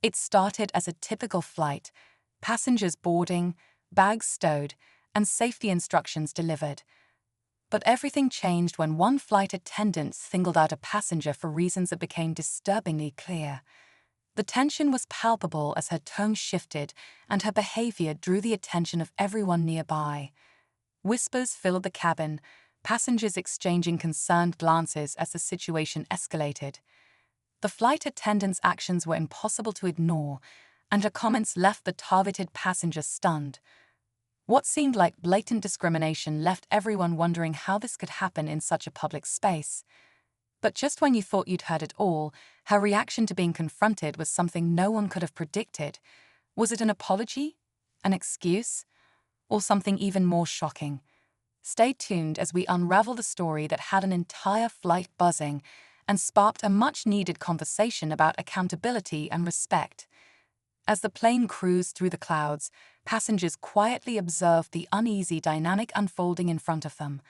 It started as a typical flight, passengers boarding, bags stowed, and safety instructions delivered. But everything changed when one flight attendant singled out a passenger for reasons that became disturbingly clear. The tension was palpable as her tone shifted and her behavior drew the attention of everyone nearby. Whispers filled the cabin, passengers exchanging concerned glances as the situation escalated. The flight attendant's actions were impossible to ignore, and her comments left the targeted passenger stunned. What seemed like blatant discrimination left everyone wondering how this could happen in such a public space. But just when you thought you'd heard it all, her reaction to being confronted was something no one could have predicted. Was it an apology? An excuse? Or something even more shocking? Stay tuned as we unravel the story that had an entire flight buzzing and sparked a much-needed conversation about accountability and respect. As the plane cruised through the clouds, passengers quietly observed the uneasy dynamic unfolding in front of them.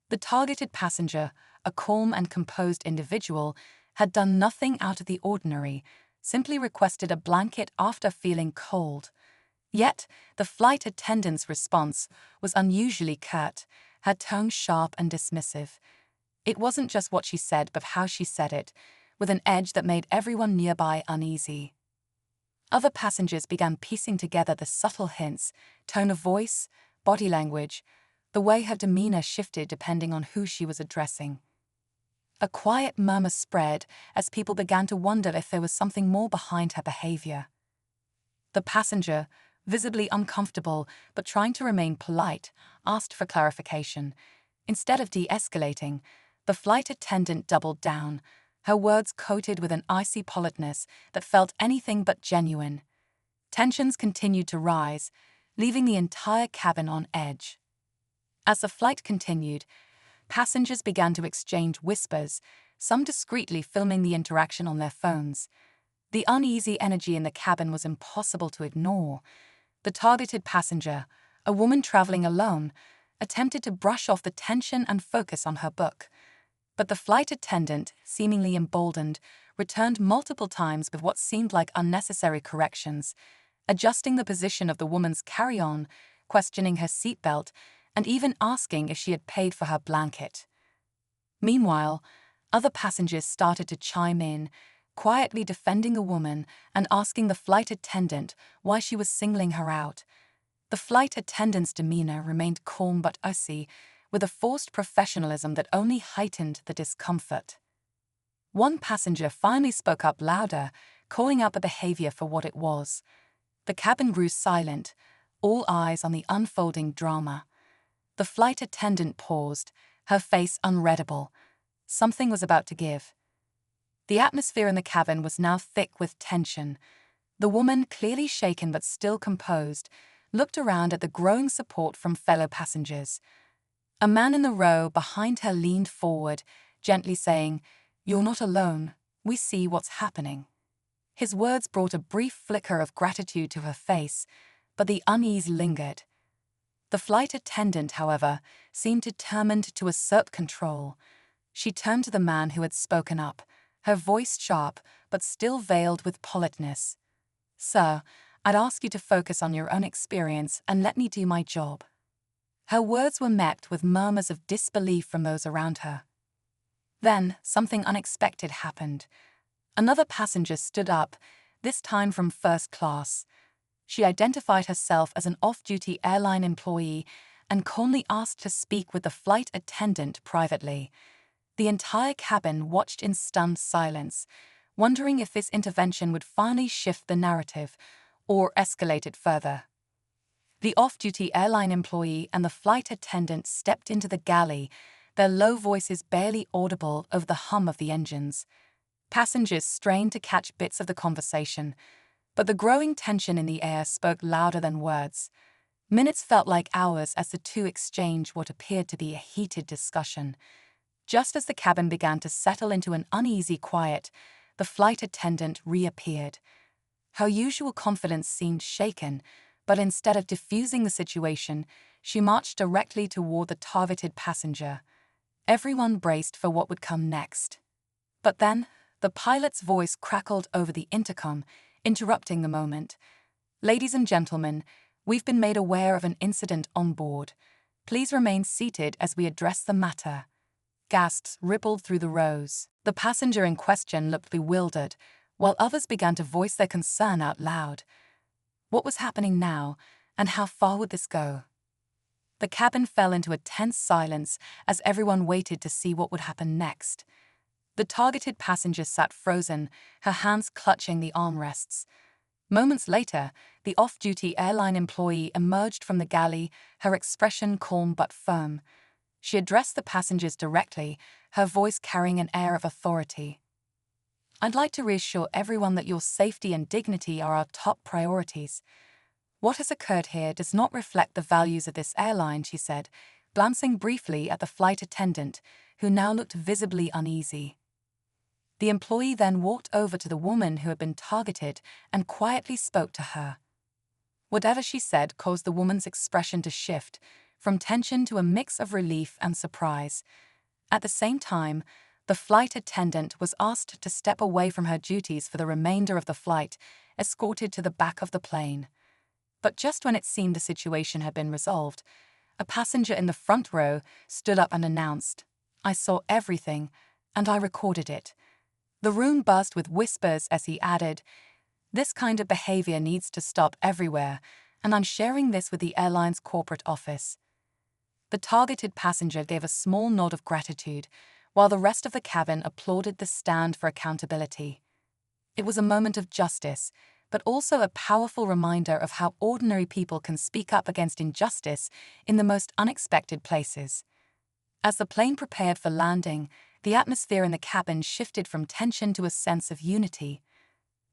The targeted passenger, a calm and composed individual, had done nothing out of the ordinary, simply requested a blanket after feeling cold. Yet, the flight attendant's response was unusually curt, her tone sharp and dismissive. It wasn't just what she said, but how she said it, with an edge that made everyone nearby uneasy. Other passengers began piecing together the subtle hints, tone of voice, body language, the way her demeanor shifted depending on who she was addressing. A quiet murmur spread as people began to wonder if there was something more behind her behavior. The passenger, visibly uncomfortable but trying to remain polite, asked for clarification. Instead of de-escalating, the flight attendant doubled down, her words coated with an icy politeness that felt anything but genuine. Tensions continued to rise, leaving the entire cabin on edge. As the flight continued, passengers began to exchange whispers, some discreetly filming the interaction on their phones. The uneasy energy in the cabin was impossible to ignore. The targeted passenger, a woman traveling alone, attempted to brush off the tension and focus on her book. But the flight attendant, seemingly emboldened, returned multiple times with what seemed like unnecessary corrections, adjusting the position of the woman's carry-on, questioning her seatbelt, and even asking if she had paid for her blanket. Meanwhile, other passengers started to chime in, quietly defending the woman and asking the flight attendant why she was singling her out. The flight attendant's demeanor remained calm but icy, with a forced professionalism that only heightened the discomfort. One passenger finally spoke up louder, calling out the behavior for what it was. The cabin grew silent, all eyes on the unfolding drama. The flight attendant paused, her face unreadable. Something was about to give. The atmosphere in the cabin was now thick with tension. The woman, clearly shaken but still composed, looked around at the growing support from fellow passengers. A man in the row behind her leaned forward, gently saying, "You're not alone. We see what's happening." His words brought a brief flicker of gratitude to her face, but the unease lingered. The flight attendant, however, seemed determined to assert control. She turned to the man who had spoken up, her voice sharp but still veiled with politeness. "Sir, I'd ask you to focus on your own experience and let me do my job." Her words were met with murmurs of disbelief from those around her. Then, something unexpected happened. Another passenger stood up, this time from first class. She identified herself as an off-duty airline employee and calmly asked to speak with the flight attendant privately. The entire cabin watched in stunned silence, wondering if this intervention would finally shift the narrative or escalate it further. The off-duty airline employee and the flight attendant stepped into the galley, their low voices barely audible over the hum of the engines. Passengers strained to catch bits of the conversation, but the growing tension in the air spoke louder than words. Minutes felt like hours as the two exchanged what appeared to be a heated discussion. Just as the cabin began to settle into an uneasy quiet, the flight attendant reappeared. Her usual confidence seemed shaken, but instead of diffusing the situation, she marched directly toward the targeted passenger. Everyone braced for what would come next. But then, the pilot's voice crackled over the intercom, interrupting the moment. "Ladies and gentlemen, we've been made aware of an incident on board. Please remain seated as we address the matter." Gasps rippled through the rows. The passenger in question looked bewildered, while others began to voice their concern out loud. What was happening now, and how far would this go? The cabin fell into a tense silence as everyone waited to see what would happen next. The targeted passenger sat frozen, her hands clutching the armrests. Moments later, the off-duty airline employee emerged from the galley, her expression calm but firm. She addressed the passengers directly, her voice carrying an air of authority. "I'd like to reassure everyone that your safety and dignity are our top priorities. What has occurred here does not reflect the values of this airline," she said, glancing briefly at the flight attendant, who now looked visibly uneasy. The employee then walked over to the woman who had been targeted and quietly spoke to her. Whatever she said caused the woman's expression to shift, from tension to a mix of relief and surprise. At the same time, the flight attendant was asked to step away from her duties for the remainder of the flight, escorted to the back of the plane. But just when it seemed the situation had been resolved, a passenger in the front row stood up and announced, "I saw everything, and I recorded it." The room burst with whispers as he added, "This kind of behavior needs to stop everywhere, and I'm sharing this with the airline's corporate office." The targeted passenger gave a small nod of gratitude, while the rest of the cabin applauded the stand for accountability. It was a moment of justice, but also a powerful reminder of how ordinary people can speak up against injustice in the most unexpected places. As the plane prepared for landing, the atmosphere in the cabin shifted from tension to a sense of unity.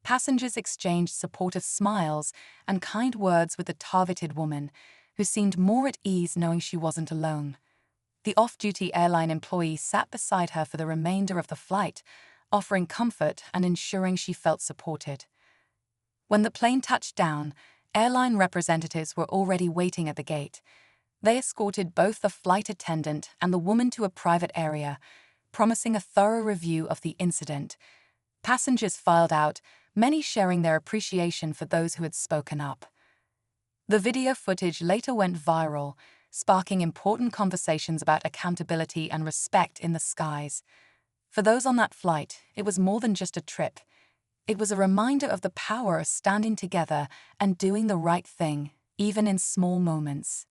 Passengers exchanged supportive smiles and kind words with the targeted woman, who seemed more at ease knowing she wasn't alone. The off-duty airline employee sat beside her for the remainder of the flight, offering comfort and ensuring she felt supported. When the plane touched down, airline representatives were already waiting at the gate. They escorted both the flight attendant and the woman to a private area, promising a thorough review of the incident. Passengers filed out, many sharing their appreciation for those who had spoken up. The video footage later went viral, sparking important conversations about accountability and respect in the skies. For those on that flight, it was more than just a trip. It was a reminder of the power of standing together and doing the right thing, even in small moments.